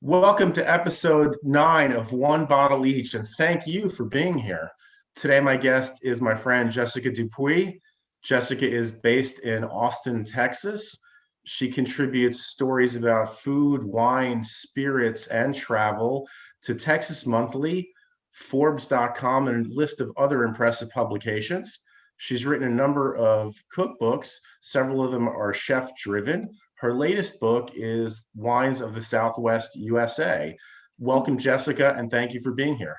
Welcome to episode 9 of One Bottle Each, and thank you for being here. Today, my guest is my friend Jessica Dupuy. Jessica is based in Austin, Texas. She contributes stories about food, wine, spirits, and travel to Texas Monthly, Forbes.com, and a list of other impressive publications. She's written a number of cookbooks, several of them are chef driven. Her latest book is Wines of the Southwest USA. Welcome, Jessica, and thank you for being here.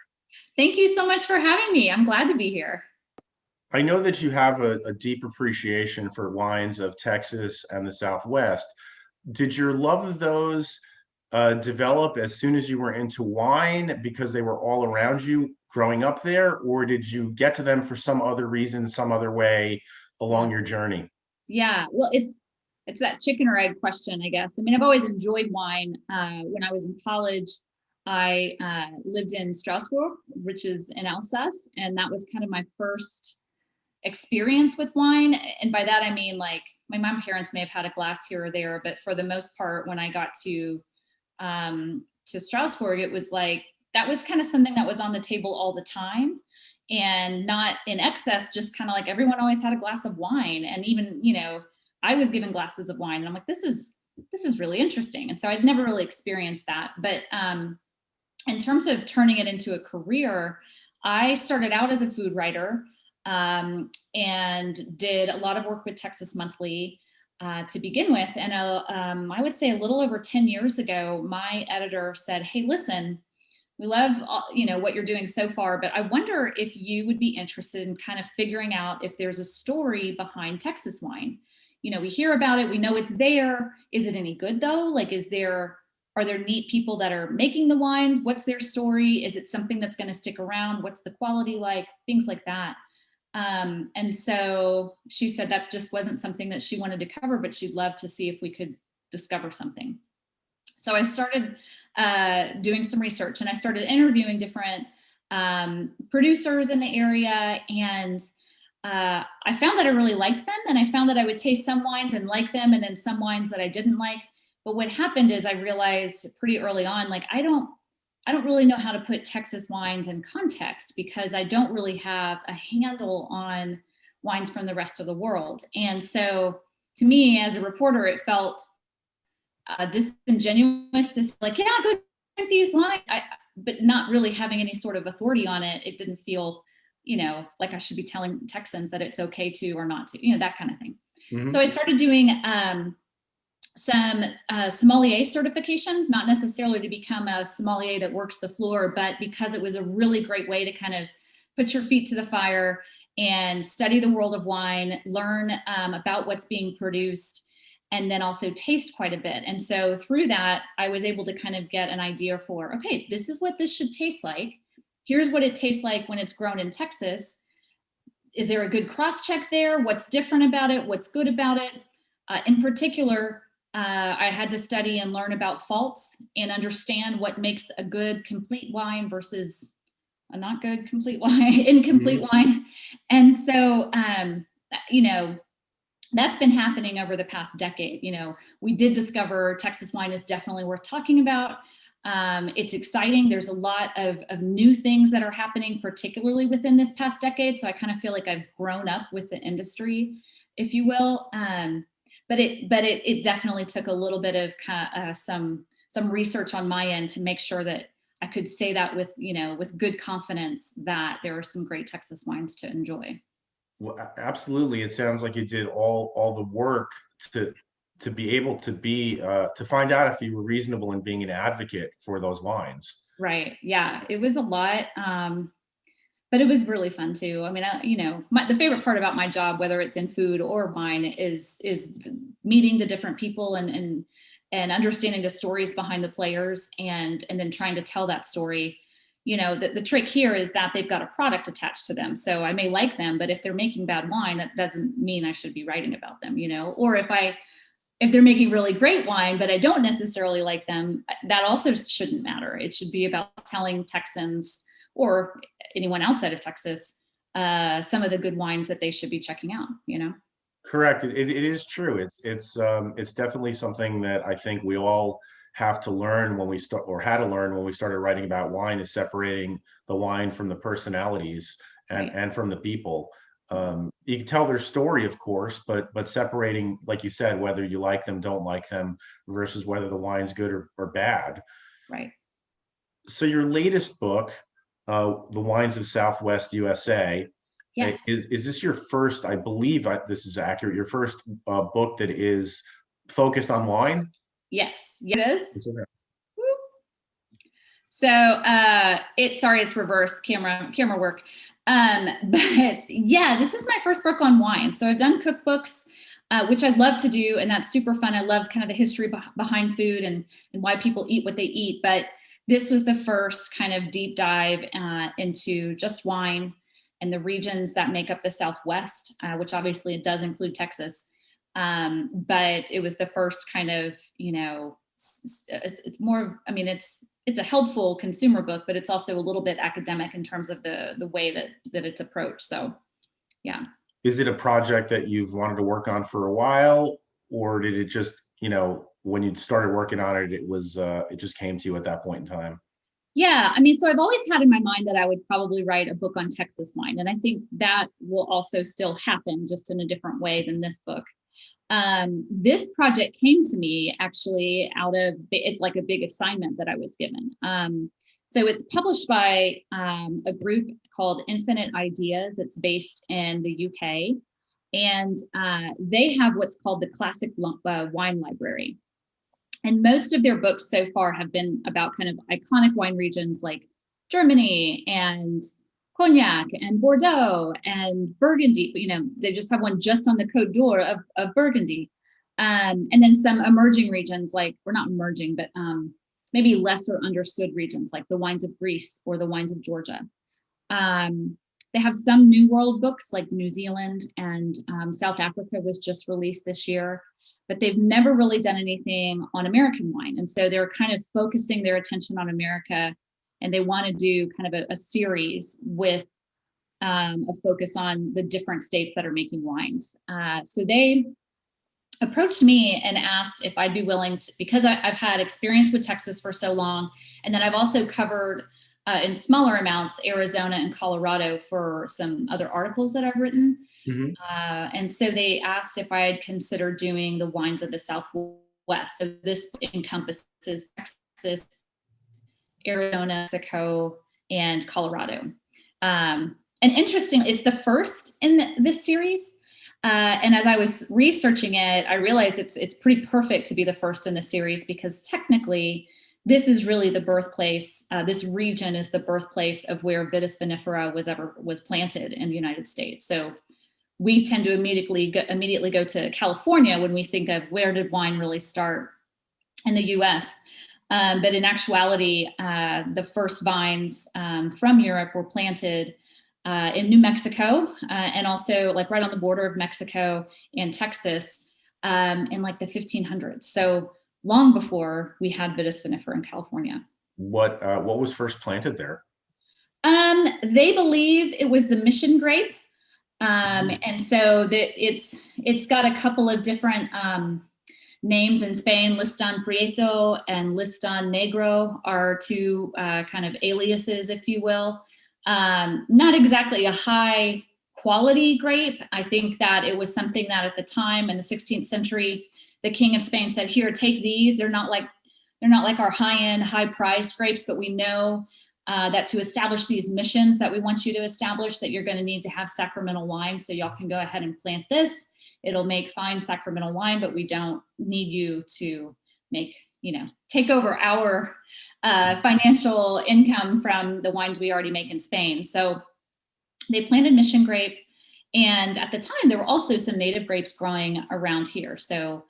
Thank you so much for having me. I'm glad to be here. I know that you have a deep appreciation for wines of Texas and the Southwest. Did your love of those develop as soon as you were into wine because they were all around you growing up there, or did you get to them for some other reason, some other way along your journey? Yeah, well, it's that chicken or egg question, I guess. I mean, I've always enjoyed wine. When I was in college, I lived in Strasbourg, which is in Alsace, and that was kind of my first experience with wine. And by that I mean, like, my mom parents may have had a glass here or there, but for the most part, when I got to Strasbourg, it was like that was kind of something that was on the table all the time, and not in excess, just kind of like everyone always had a glass of wine. And even, I was given glasses of wine, and I'm like, this is really interesting. And so I'd never really experienced that. But in terms of turning it into a career, I started out as a food writer, and did a lot of work with Texas Monthly to begin with. And I would say a little over 10 years ago, my editor said, "Hey, listen, we love what you're doing so far, but I wonder if you would be interested in kind of figuring out if there's a story behind Texas wine. We hear about it, we know it's there. Is it any good though? Like, are there neat people that are making the wines? What's their story? Is it something that's going to stick around? What's the quality like? Things like that." And so she said that just wasn't something that she wanted to cover, but she'd love to see if we could discover something. So I started doing some research, and I started interviewing different producers in the area. And I found that I really liked them, and I found that I would taste some wines and like them, and then some wines that I didn't like. But what happened is I realized pretty early on, like, I don't really know how to put Texas wines in context, because I don't really have a handle on wines from the rest of the world. And so to me, as a reporter, it felt disingenuous to like, yeah, go drink these wines, but not really having any sort of authority on it. It didn't feel, like I should be telling Texans that it's okay to or not to, that kind of thing. Mm-hmm. So I started doing some sommelier certifications, not necessarily to become a sommelier that works the floor, but because it was a really great way to kind of put your feet to the fire and study the world of wine, learn about what's being produced, and then also taste quite a bit. And so through that, I was able to kind of get an idea for, okay, this is what this should taste like. Here's what it tastes like when it's grown in Texas. Is there a good cross-check there? What's different about it? What's good about it? In particular, I had to study and learn about faults and understand what makes a good complete wine versus a not good complete wine, incomplete wine. And so, that's been happening over the past decade. We did discover Texas wine is definitely worth talking about. It's exciting. There's a lot of new things that are happening, particularly within this past decade. So I kind of feel like I've grown up with the industry, if you will. But it definitely took a little bit of some research on my end to make sure that I could say that with good confidence that there are some great Texas wines to enjoy. Well, absolutely. It sounds like you did all the work to be able to find out if you were reasonable in being an advocate for those wines. Right. Yeah. It was a lot. But it was really fun too. I mean, the favorite part about my job, whether it's in food or wine, is meeting the different people and understanding the stories behind the players, and then trying to tell that story. The trick here is that they've got a product attached to them. So I may like them, but if they're making bad wine, that doesn't mean I should be writing about them, or if they're making really great wine, but I don't necessarily like them, that also shouldn't matter. It should be about telling Texans or anyone outside of Texas some of the good wines that they should be checking out, Correct. It is true. It's definitely something that I think we all have to learn when we start, or had to learn when we started writing about wine, is separating the wine from the personalities Right. and from the people. You can tell their story, of course, but separating, like you said, whether you like them, don't like them, versus whether the wine's good or bad. Right. So your latest book, The Wines of Southwest USA, Yes. is this your first, I believe this is accurate, your first book that is focused on wine? Yes. It is. It's okay. So it's reverse camera work. But yeah, this is my first book on wine. So I've done cookbooks, which I love to do, and that's super fun. I love kind of the history behind food and why people eat what they eat. But this was the first kind of deep dive into just wine and the regions that make up the Southwest, which obviously it does include Texas. But it was the first kind of, it's more, I mean, it's a helpful consumer book, but it's also a little bit academic in terms of the way that it's approached. So, yeah. Is it a project that you've wanted to work on for a while, or did it just, when you started working on it, it just came to you at that point in time? Yeah, I mean, so I've always had in my mind that I would probably write a book on Texas wine, and I think that will also still happen, just in a different way than this book. This project came to me actually it's like a big assignment that I was given. So it's published by a group called Infinite Ideas that's based in the UK. And they have what's called the Classic Wine Library. And most of their books so far have been about kind of iconic wine regions like Germany and Cognac and Bordeaux and Burgundy. They just have one just on the Côte d'Or of Burgundy. And then some emerging regions, or not emerging, but maybe lesser understood regions like the wines of Greece or the wines of Georgia. They have some New World books like New Zealand and South Africa was just released this year, but they've never really done anything on American wine. And so they're kind of focusing their attention on America, and they want to do kind of a series with a focus on the different states that are making wines. So they approached me and asked if I'd be willing to, because I've had experience with Texas for so long, and then I've also covered in smaller amounts Arizona and Colorado for some other articles that I've written. Mm-hmm. And so they asked if I'd consider doing the wines of the Southwest. So this encompasses Texas, Arizona, Mexico, and Colorado. And interesting, it's the first in this series. And as I was researching it, I realized it's pretty perfect to be the first in the series, because technically this is really the birthplace. This region is the birthplace of where Vitis vinifera was planted in the United States. So we tend to immediately go to California when we think of where did wine really start in the U.S. But in actuality, the first vines from Europe were planted in New Mexico and also right on the border of Mexico and Texas in the 1500s. So long before we had Vitis vinifera in California. What was first planted there? They believe it was the Mission grape. And so it's got a couple of different names in Spain. Listan Prieto and Listan Negro are two kind of aliases, if you will. Not exactly a high quality grape. I think that it was something that at the time in the 16th century, the King of Spain said, "Here, take these. They're not like our high-end, high-priced grapes, but we know that to establish these missions that we want you to establish, that you're going to need to have sacramental wine. So y'all can go ahead and plant this. It'll make fine sacramental wine, but we don't need you to take over our financial income from the wines we already make in Spain." So they planted Mission grape. And at the time, there were also some native grapes growing around here. So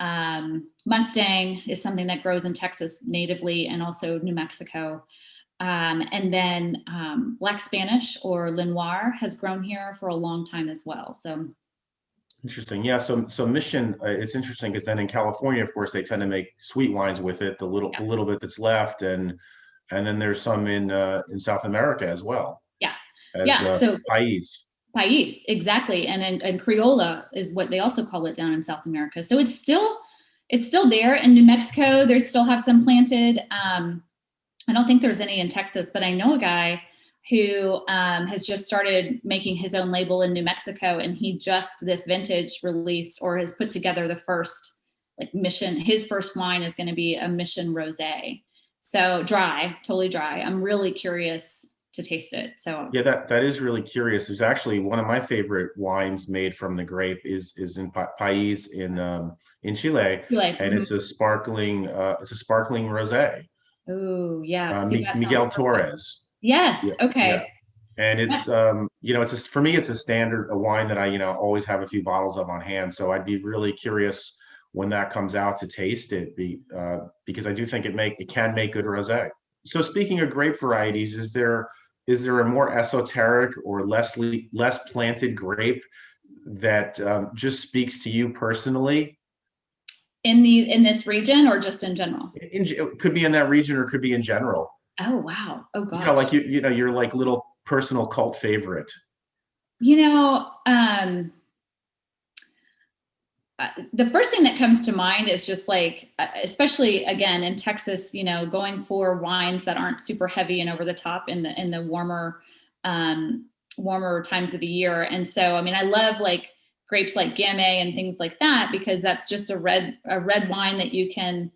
Mustang is something that grows in Texas natively, and also New Mexico. And then Black Spanish or Lenoir has grown here for a long time as well. So interesting. Yeah. So Mission, it's interesting because then in California, of course, they tend to make sweet wines with it, the little bit that's left, and then there's some in South America as well. Yeah. So País, exactly. And Criolla is what they also call it down in South America. So it's still It's still there in New Mexico. They still have some planted. I don't think there's any in Texas, but I know a guy who has just started making his own label in New Mexico, and he just this vintage released or has put together the first like mission. His first wine is going to be a Mission Rosé, so dry, totally dry. I'm really curious to taste it. So Yeah, that is really curious. There's actually one of my favorite wines made from the grape is in País in Chile, like, and it's a sparkling rosé. oh yeah, see that sounds Miguel perfect. Torres. Yes. Yeah, yeah. Okay. And it's it's for me it's a standard a wine that I always have a few bottles of on hand. So I'd be really curious when that comes out to taste it, because I do think it can make good rosé. So speaking of grape varieties, is there a more esoteric or less planted grape that just speaks to you personally? In this region or just in general? It could be in that region or it could be in general. Oh wow. Oh Like gosh. you're like little personal cult favorite. You know, the first thing that comes to mind is just like, especially again in Texas, going for wines that aren't super heavy and over the top in the warmer times of the year. And so, I mean, I love like grapes like Gamay and things like that, because that's just a red wine that you can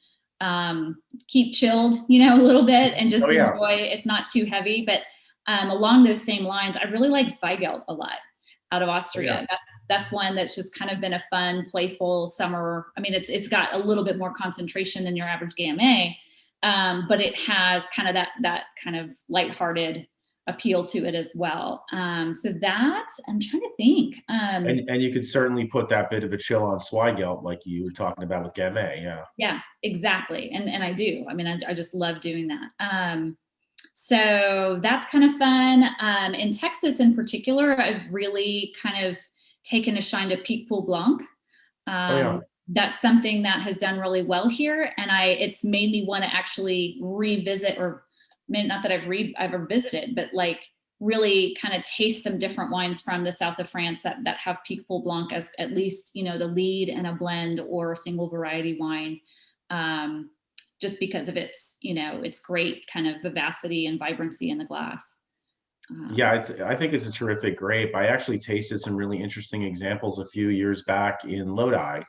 keep chilled, a little bit and just Oh yeah. enjoy. It's not too heavy, but along those same lines, I really like Zweigelt a lot out of Oh yeah. Austria. That's one that's just kind of been a fun, playful summer. I mean, it's got a little bit more concentration than your average Gamay, but it has kind of that kind of lighthearted appeal to it as well. So that I'm trying to think. And you could certainly put that bit of a chill on Zweigelt, like you were talking about with Gamay. Yeah. Yeah, exactly. And I do. I mean, I just love doing that. So that's kind of fun. In Texas in particular, I've really kind of taken a shine to Pic Pool Blanc. Oh yeah. That's something that has done really well here. And it's made me want to actually revisit, or not that I've ever visited, but like really kind of taste some different wines from the south of France that have Pic Pool Blanc as at least, the lead in a blend or a single variety wine. Just because of its great kind of vivacity and vibrancy in the glass. Yeah, I think it's a terrific grape. I actually tasted some really interesting examples a few years back in Lodi.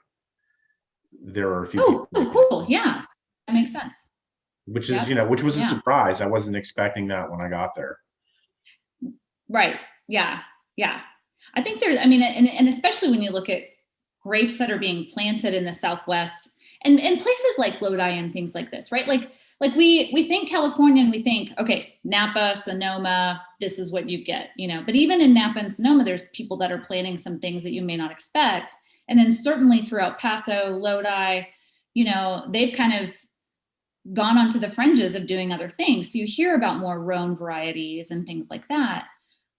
There were a few people, Cool. Yeah, that makes sense. which Yep. is, which was a Yeah. surprise. I wasn't expecting that when I got there. Right. Yeah. Yeah. I think there's, I mean, and especially when you look at grapes that are being planted in the Southwest and places like Lodi and things like this, right? Like we think California and we think, okay, Napa, Sonoma, this is what you get, but even in Napa and Sonoma, there's people that are planting some things that you may not expect. And then certainly throughout Paso, Lodi, they've kind of gone onto the fringes of doing other things. So you hear about more Rhone varieties and things like that.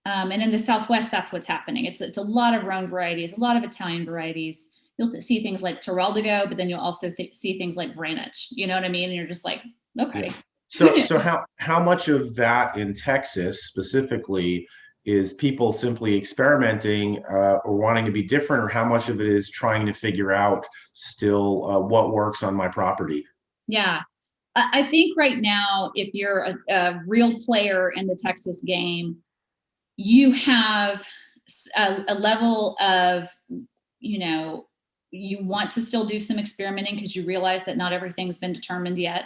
And in the Southwest, that's what's happening. It's a lot of Rhone varieties, a lot of Italian varieties. You'll see things like Terraldigo, but then you'll also see things like Vranich. You know what I mean? And you're just like, okay. Yeah. So how much of that in Texas specifically is people simply experimenting or wanting to be different, or how much of it is trying to figure out still what works on my property? Yeah. I think right now, if you're a real player in the Texas game, you have a level of, you want to still do some experimenting because you realize that not everything's been determined yet.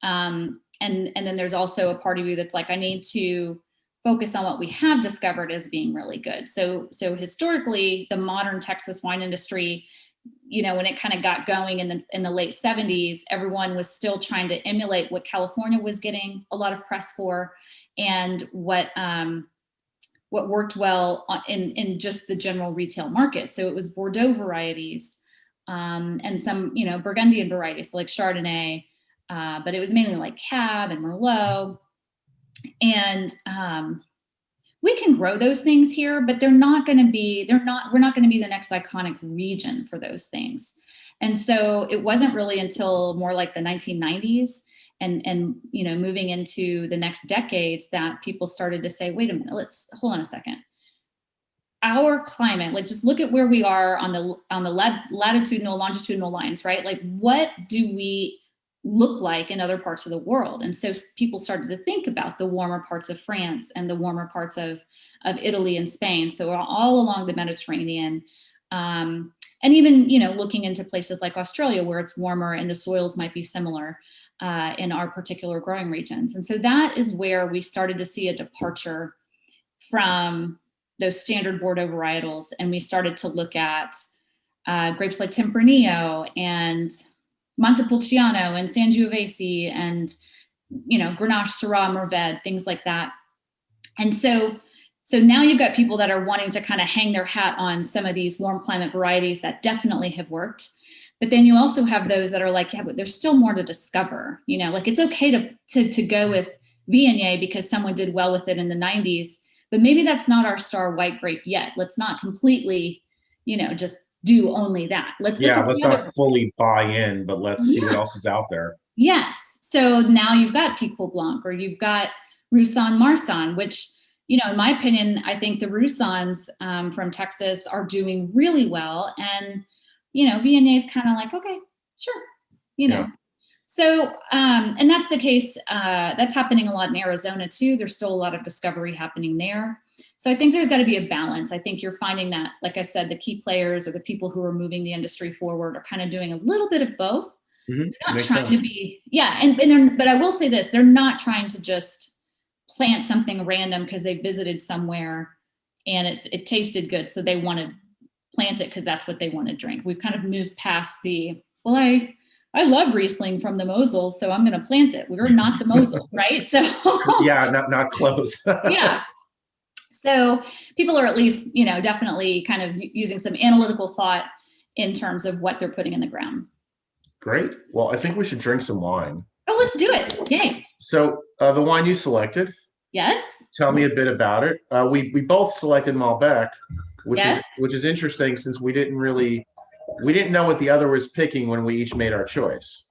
And then there's also a part of you that's like, I need to focus on what we have discovered as being really good. So historically, the modern Texas wine industry, when it kind of got going in the late 70s, everyone was still trying to emulate what California was getting a lot of press for, and what worked well in just the general retail market. So it was Bordeaux varieties and some, Burgundian varieties, so like Chardonnay, but it was mainly like Cab and Merlot. And we can grow those things here, but we're not going to be the next iconic region for those things. And so it wasn't really until more like the 1990s and moving into the next decades that people started to say, wait a minute, let's hold on a second. our climate, like just look at where we are on the latitudinal, longitudinal lines, right? Like what do we look like in other parts of the world? And so people started to think about the warmer parts of France and the warmer parts of Italy and Spain. So all along the Mediterranean, and even, you know, looking into places like Australia where it's warmer and the soils might be similar in our particular growing regions. And so that is where we started to see a departure from those standard Bordeaux varietals. And we started to look at grapes like Tempranillo and Montepulciano and Sangiovese and, you know, Grenache, Syrah, Mourvedre, things like that. And so now you've got people that are wanting to kind of hang their hat on some of these warm climate varieties that definitely have worked. But then you also have those that are like, yeah, but there's still more to discover. You know, like it's okay to go with Viognier because someone did well with it in the 90s, but maybe that's not our star white grape yet. Let's not completely, you know, just do only that. Let's not fully buy in, but let's see what else is out there. Yes. So now you've got Picpoul Blanc or you've got Roussanne Marsanne, which, you know, in my opinion, I think the Roussannes from Texas are doing really well. And, you know, Viognier is kind of like, okay, sure, you know. Yeah. So, and that's the case, that's happening a lot in Arizona too. There's still a lot of discovery happening there. So I think there's got to be a balance. I think you're finding that, like I said, the key players or the people who are moving the industry forward are kind of doing a little bit of both. Mm-hmm. They're not trying to be, but I will say this, they're not trying to just plant something random because they visited somewhere and it tasted good. So they want to plant it because that's what they want to drink. We've kind of moved past I love Riesling from the Mosel, so I'm going to plant it. We're not the Mosel, right? So yeah, not close. Yeah. So people are at least, you know, definitely kind of using some analytical thought in terms of what they're putting in the ground. Great. Well, I think we should drink some wine. Oh, let's do it. Yay. So the wine you selected. Yes. Tell me a bit about it. We both selected Malbec, which is interesting since we didn't know what the other was picking when we each made our choice.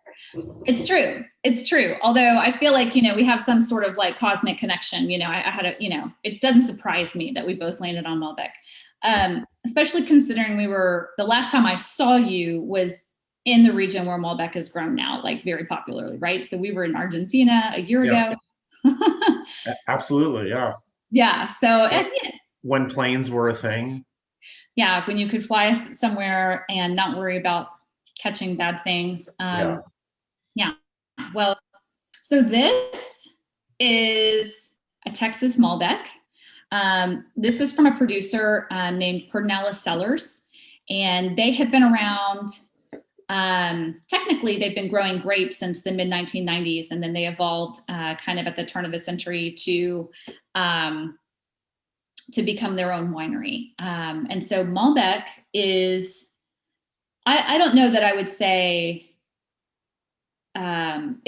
It's true. Although I feel like, you know, we have some sort of like cosmic connection. You know, I had it doesn't surprise me that we both landed on Malbec, especially considering the last time I saw you was in the region where Malbec is grown now, like very popularly, right? So we were in Argentina a year ago. Absolutely, yeah. Yeah, so when planes were a thing. Yeah, when you could fly somewhere and not worry about catching bad things. Yeah. Well, so this is a Texas Malbec. This is from a producer named Pedernales Cellars, and they have been around. Technically, they've been growing grapes since the mid 1990s, and then they evolved kind of at the turn of the century to become their own winery. And so Malbec is, I don't know that I would say,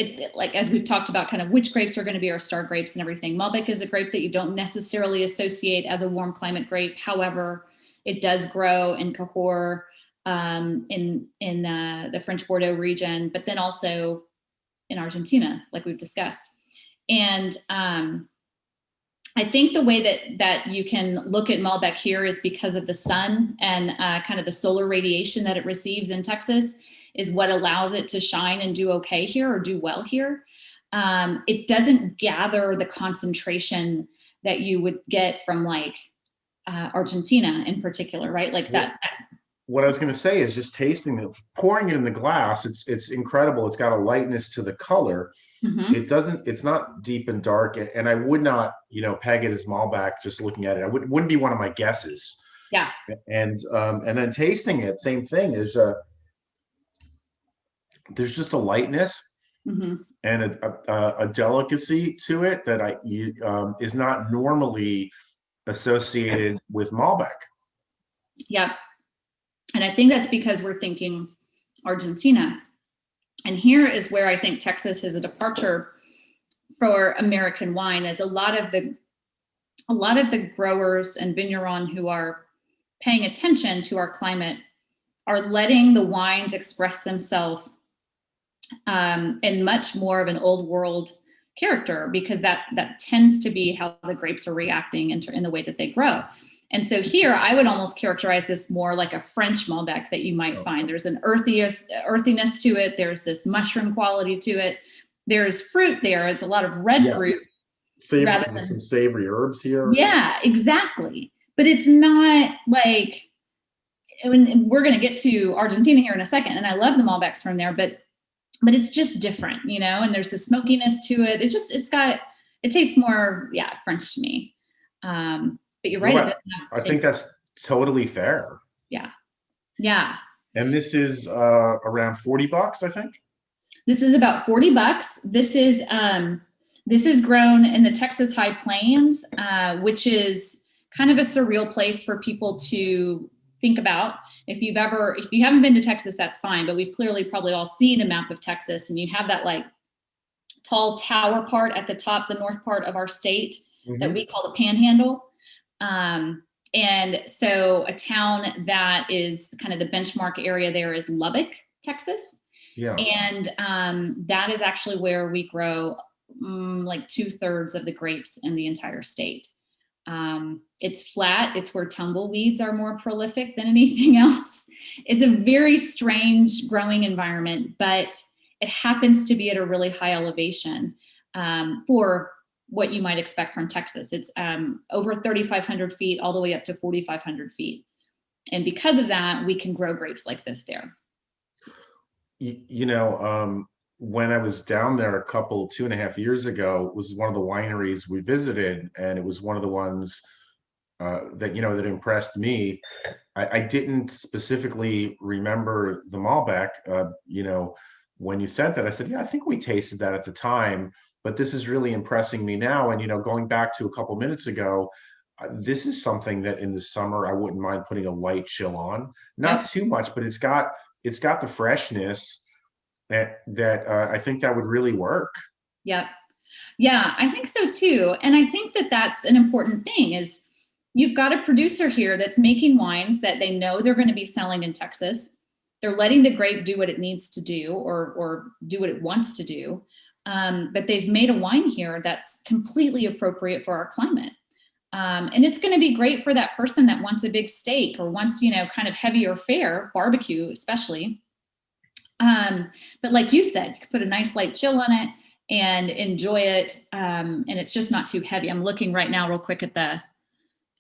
it's like, as we've talked about kind of which grapes are going to be our star grapes and everything. Malbec is a grape that you don't necessarily associate as a warm climate grape. However, it does grow in Cahors, in the French Bordeaux region, but then also in Argentina, like we've discussed. And I think the way that you can look at Malbec here is because of the sun and kind of the solar radiation that it receives in Texas is what allows it to shine and do okay here or do well here. It doesn't gather the concentration that you would get from like Argentina in particular, right? Like that. What I was going to say is just tasting it, pouring it in the glass. It's incredible. It's got a lightness to the color. Mm-hmm. It's not deep and dark. And I would not, peg it as Malbec just looking at it. It wouldn't be one of my guesses. Yeah. And then tasting it, same thing is, there's just a lightness mm-hmm. and a delicacy to it that is not normally associated with Malbec. Yeah. And I think that's because we're thinking Argentina. And here is where I think Texas is a departure for American wine, as a lot of the growers and vignerons who are paying attention to our climate are letting the wines express themselves in much more of an old world character, because that tends to be how the grapes are reacting in the way that they grow. And so here, I would almost characterize this more like a French Malbec that you might find. There's an earthiness to it. There's this mushroom quality to it. There's fruit there. It's a lot of red fruit. So you have some savory herbs here. Yeah, exactly. But it's not like, I mean, we're going to get to Argentina here in a second, and I love the Malbecs from there, but it's just different, you know, and there's a smokiness to it. It tastes more, French to me. But you're right. I think that's totally fair. Yeah. Yeah. And this is around $40, I think. This is about $40. This is grown in the Texas High Plains, which is kind of a surreal place for people to think about. If you haven't been to Texas, that's fine, but we've clearly probably all seen a map of Texas, and you have that like tall tower part at the top, the north part of our state that we call the Panhandle. And so a town that is kind of the benchmark area there is Lubbock, Texas. Yeah. And that is actually where we grow like 2/3 of the grapes in the entire state. It's flat. It's where tumbleweeds are more prolific than anything else. It's a very strange growing environment, but it happens to be at a really high elevation for what you might expect from Texas. It's over 3,500 feet all the way up to 4,500 feet. And because of that, we can grow grapes like this there. When I was down there 2.5 years ago, it was one of the wineries we visited, and it was one of the ones that impressed me. I didn't specifically remember the Malbec. When you said that, I said, yeah, I think we tasted that at the time, but this is really impressing me now. And going back to a couple minutes ago, this is something that in the summer I wouldn't mind putting a light chill on, not too much, but it's got the freshness that I think that would really work. Yep. Yeah, I think so too. And I think that that's an important thing is you've got a producer here that's making wines that they know they're going to be selling in Texas. They're letting the grape do what it needs to do or do what it wants to do. But they've made a wine here that's completely appropriate for our climate. And it's going to be great for that person that wants a big steak or wants, kind of heavier fare, barbecue especially. But like you said, you could put a nice light chill on it and enjoy it. And it's just not too heavy. I'm looking right now real quick at the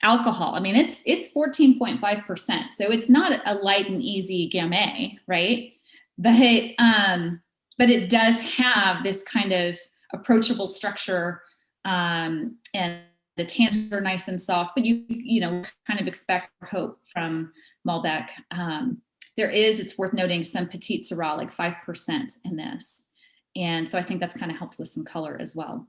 alcohol. I mean, it's 14.5%. So it's not a light and easy Gamay, right? But it does have this kind of approachable structure, and the tannins are nice and soft, but you kind of expect hope from Malbec. It's worth noting, some Petite Syrah, like 5% in this. And so I think that's kind of helped with some color as well.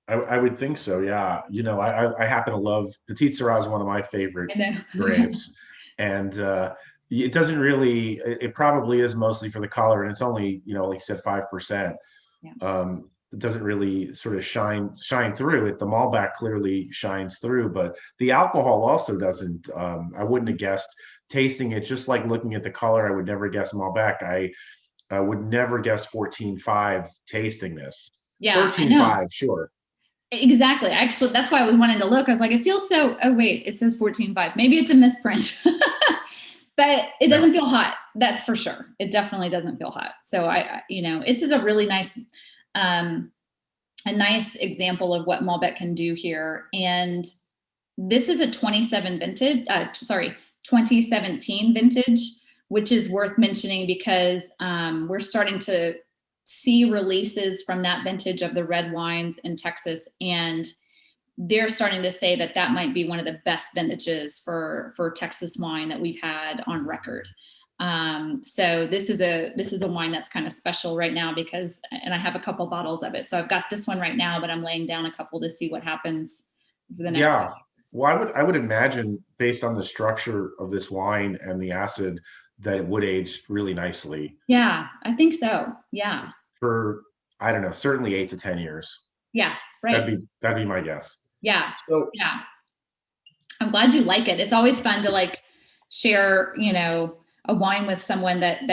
I would think so, yeah. I happen to love Petite Syrah is one of my favorite grapes. And it doesn't really, it probably is mostly for the color, and it's only, like you said, 5%. Yeah. It doesn't really sort of shine through it. The Malbec clearly shines through, but the alcohol also doesn't. I wouldn't have guessed tasting it, just like looking at the color. I would never guess Malbec. I would never guess 14.5 tasting this. Yeah, 13.5, sure. Exactly. Actually, that's why I was wanting to look. I was like, it feels so. Oh wait, it says 14.5. Maybe it's a misprint, but it doesn't feel hot. That's for sure. It definitely doesn't feel hot. So this is a really nice. A nice example of what Malbec can do here. And this is a 2017 vintage, which is worth mentioning because we're starting to see releases from that vintage of the red wines in Texas. And they're starting to say that might be one of the best vintages for Texas wine that we've had on record. So this is a wine that's kind of special right now and I have a couple bottles of it. So I've got this one right now, but I'm laying down a couple to see what happens for the next. Yeah. Well, I would imagine based on the structure of this wine and the acid that it would age really nicely. Yeah, I think so. Yeah. For, I don't know, certainly 8 to 10 years. Yeah. Right. That'd be my guess. Yeah. So, yeah. I'm glad you like it. It's always fun to share, a wine with someone that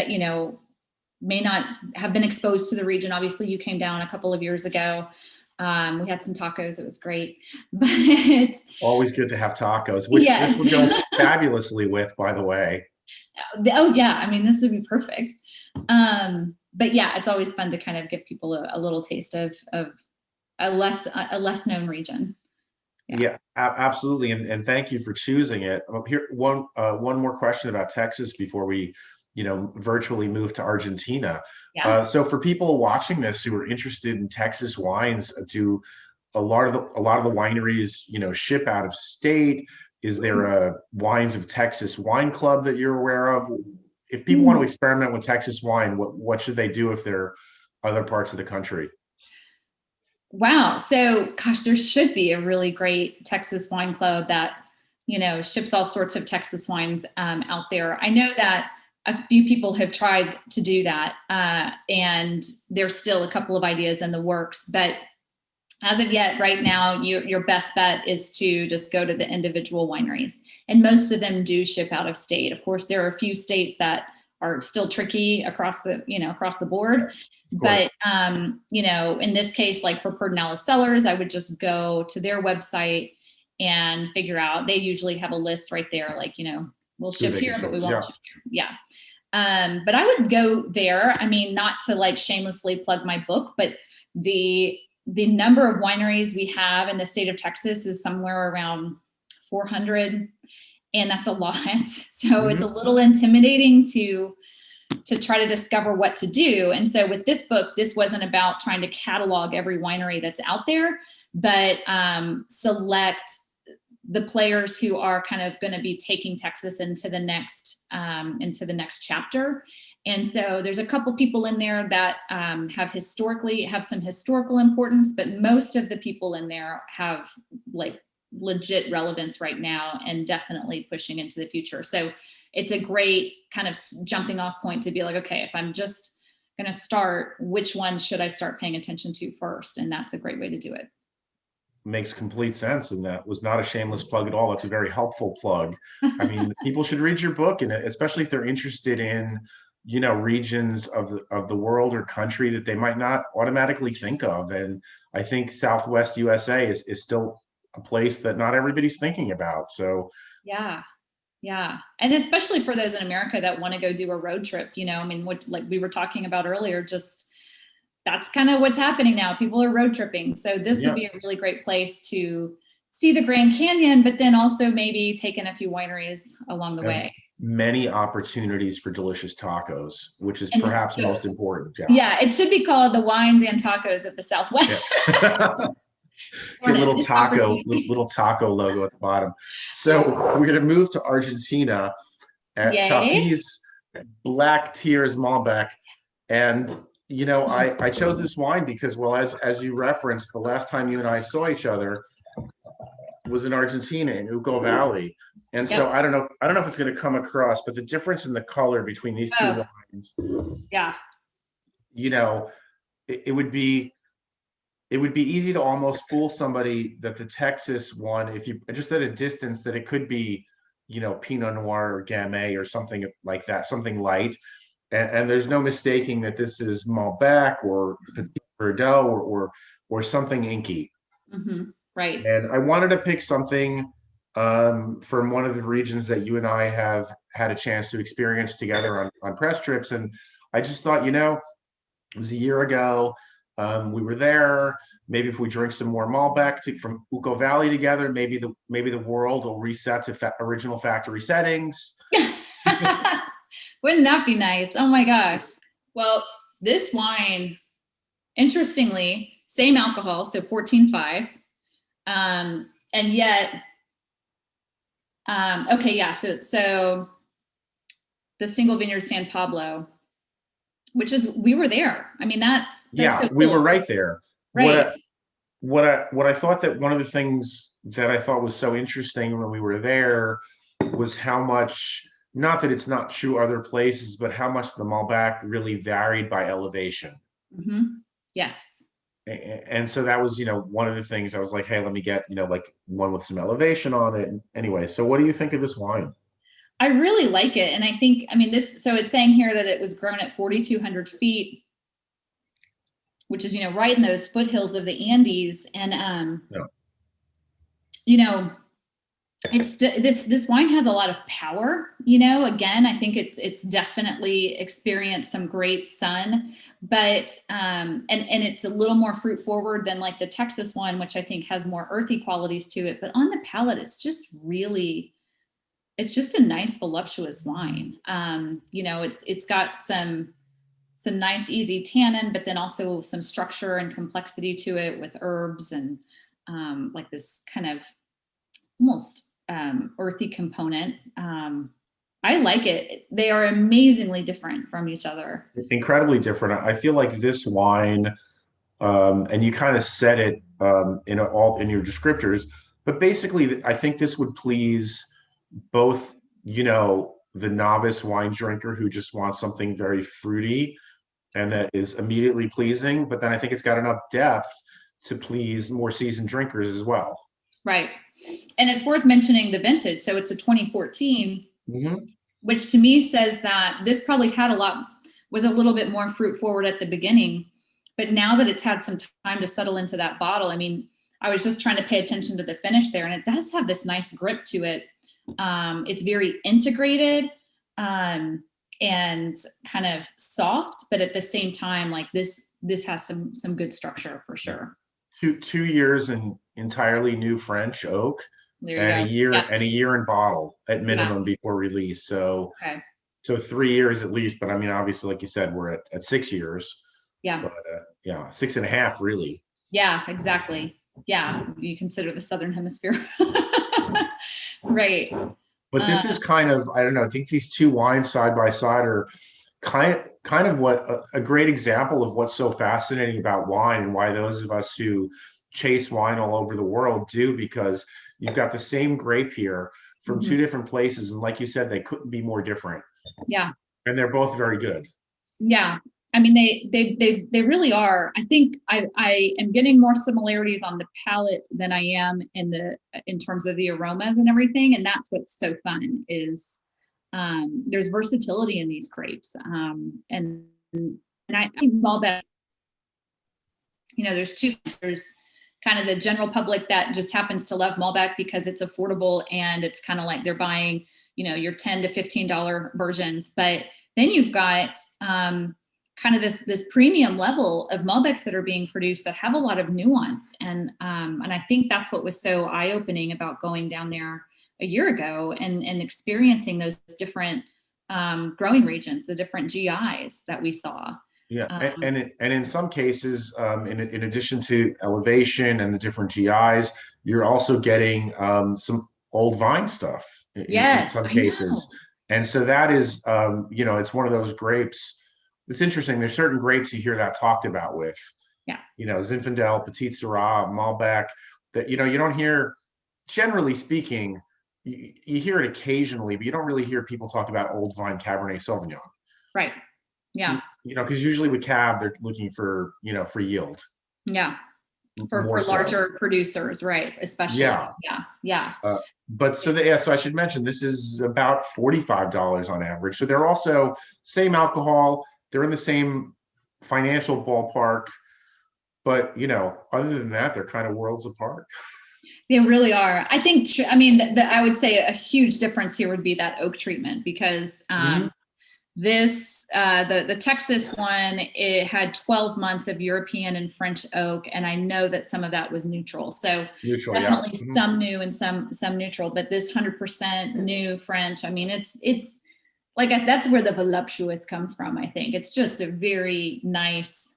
may not have been exposed to the region. Obviously you came down a couple of years ago. We had some tacos. It was great, but Always good to have tacos, which yes. this would go fabulously with, by the way. Oh yeah, I mean, this would be perfect. But yeah, it's always fun to kind of give people a little taste of a less known region. Yeah, absolutely. And thank you for choosing it. Here, one more question about Texas before we, virtually move to Argentina. Yeah. So for people watching this who are interested in Texas wines, do a lot of the wineries, ship out of state? Is there a Wines of Texas wine club that you're aware of? If people want to experiment with Texas wine, what should they do if they're other parts of the country? Wow. So, gosh, there should be a really great Texas wine club that, ships all sorts of Texas wines out there. I know that a few people have tried to do that, and there's still a couple of ideas in the works. But as of yet, right now, your best bet is to just go to the individual wineries. And most of them do ship out of state. Of course, there are a few states that are still tricky across the board. But, in this case, like for Pedernales Cellars, I would just go to their website and figure out, they usually have a list right there. Like, we'll ship here, but we won't ship here. Yeah. But I would go there. I mean, not to like shamelessly plug my book, but the number of wineries we have in the state of Texas is somewhere around 400. And that's a lot. So it's a little intimidating to try to discover what to do. And so with this book, this wasn't about trying to catalog every winery that's out there, but select the players who are kind of going to be taking Texas into the next chapter. And so there's a couple people in there that have some historical importance, but most of the people in there have like legit relevance right now and definitely pushing into the future. So it's a great kind of jumping off point to be like, okay, if I'm just going to start, which one should I start paying attention to first? And that's a great way to do it. Makes complete sense, and that was not a shameless plug at all. It's a very helpful plug. I mean, people should read your book, and especially if they're interested in, regions of the world or country that they might not automatically think of. And I think Southwest USA is still a place that not everybody's thinking about. So yeah, and especially for those in America that want to go do a road trip. I mean, what like we were talking about earlier, just that's kind of what's happening now. People are road tripping. So this would be a really great place to see the Grand Canyon, but then also maybe take in a few wineries along the way. Many opportunities for delicious tacos, which is perhaps most important. Yeah, it should be called the Wines and Tacos of the Southwest. Yeah. Get a little taco logo at the bottom. So we're going to move to Argentina at Tapiz Black Tears Malbec. And I chose this wine because, well, as you referenced, the last time you and I saw each other was in Argentina in Uco Valley. And so I don't know if it's going to come across, but the difference in the color between these two wines, it would be easy to almost fool somebody that the Texas one, if you just at a distance, that it could be, Pinot Noir or Gamay or something like that, something light. And there's no mistaking that this is Malbec or Petit Verdot or something inky. Right. And I wanted to pick something from one of the regions that you and I have had a chance to experience together on press trips. And I just thought, it was a year ago. We were there. Maybe if we drink some more Malbec from Uco Valley together, maybe the world will reset to original factory settings. Wouldn't that be nice? Oh my gosh. Well, this wine, interestingly, same alcohol, so 14.5. And yet, so the single vineyard San Pablo, which is, we were there. I mean, that's so cool. We were right there. Right. What I thought that one of the things that I thought was so interesting when we were there was how much, not that it's not true other places, but how much the Malbec really varied by elevation. Yes. And so that was, one of the things I was like, hey, let me get, like one with some elevation on it. Anyway, so what do you think of this wine? I really like it. And I think, so it's saying here that it was grown at 4,200 feet. which is, right in those foothills of the Andes. And, Yeah. it's this wine has a lot of power. Again, I think it's definitely experienced some great sun, but and it's a little more fruit forward than like the Texas one, which I think has more earthy qualities to it. But on the palate, it's just a nice voluptuous wine. It's got some nice easy tannin, but then also some structure and complexity to it with herbs and like this kind of almost earthy component. I like it. They are amazingly different from each other. Incredibly different. I feel like this wine, and you kind of said it in your descriptors, but basically, I think this would please both, the novice wine drinker who just wants something very fruity and that is immediately pleasing, but then I think it's got enough depth to please more seasoned drinkers as well. Right. And it's worth mentioning the vintage. So it's a 2014, Mm-hmm. which to me says that this probably was a little bit more fruit forward at the beginning. But now that it's had some time to settle into that bottle, I mean, I was just trying to pay attention to the finish there, and it does have this nice grip to it. It's very integrated and kind of soft, but at the same time, like this has some good structure for sure. 2 years in entirely new French oak, and a year in bottle at minimum before release. So, so 3 years at least. But I mean, obviously, like you said, we're at 6 years. Yeah. But 6.5 really. Yeah, exactly. Yeah, you consider the Southern Hemisphere. Right. But this is kind of, I don't know, I think these two wines side by side are kind of what a great example of what's so fascinating about wine, and why those of us who chase wine all over the world do, because you've got the same grape here from two different places. And like you said, they couldn't be more different. Yeah. And they're both very good. Yeah. I mean, they really are. I think I am getting more similarities on the palate than I am in terms of the aromas and everything. And that's what's so fun is there's versatility in these grapes. And I think Malbec, there's two types. There's kind of the general public that just happens to love Malbec because it's affordable, and it's kind of like they're buying, your $10 to $15 versions. But then you've got kind of this premium level of Malbecs that are being produced that have a lot of nuance. And I think that's what was so eye-opening about going down there a year ago and experiencing those different growing regions, the different GIs that we saw. Yeah, and in some cases, in addition to elevation and the different GIs, you're also getting some old vine stuff in some cases. And so that is, it's one of those grapes. It's interesting. There's certain grapes you hear that talked about with, Zinfandel, Petit Syrah, Malbec, that, you don't hear, generally speaking, you hear it occasionally, but you don't really hear people talk about old vine Cabernet Sauvignon. Right. Yeah. Because usually with Cab, they're looking for, for yield. Yeah. For larger producers, right? Especially. Yeah. But so I should mention, this is about $45 on average. So they're also same alcohol. They're in the same financial ballpark, but other than that, they're kind of worlds apart. They really are. I think. I mean, I would say a huge difference here would be that oak treatment, because this the Texas one, it had 12 months of European and French oak, and I know that some of that was neutral. So definitely some new and some neutral. But this 100% new French, I mean, it's like that's where the voluptuous comes from. I think it's just a very nice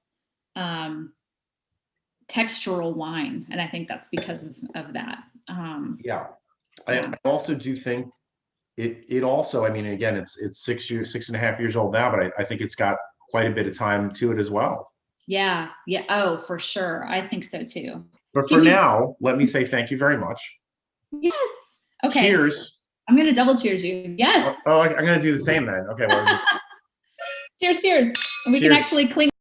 textural wine, and I think that's because of that. I also do think it also, I mean, again, it's 6.5 years old now, but I think it's got quite a bit of time to it as well. Yeah. Oh, for sure. I think so too. But for now, let me say thank you very much. Yes. Okay. Cheers. I'm going to double cheers you. Yes. Oh, I'm going to do the same then. Okay. Well, cheers. We can actually clink.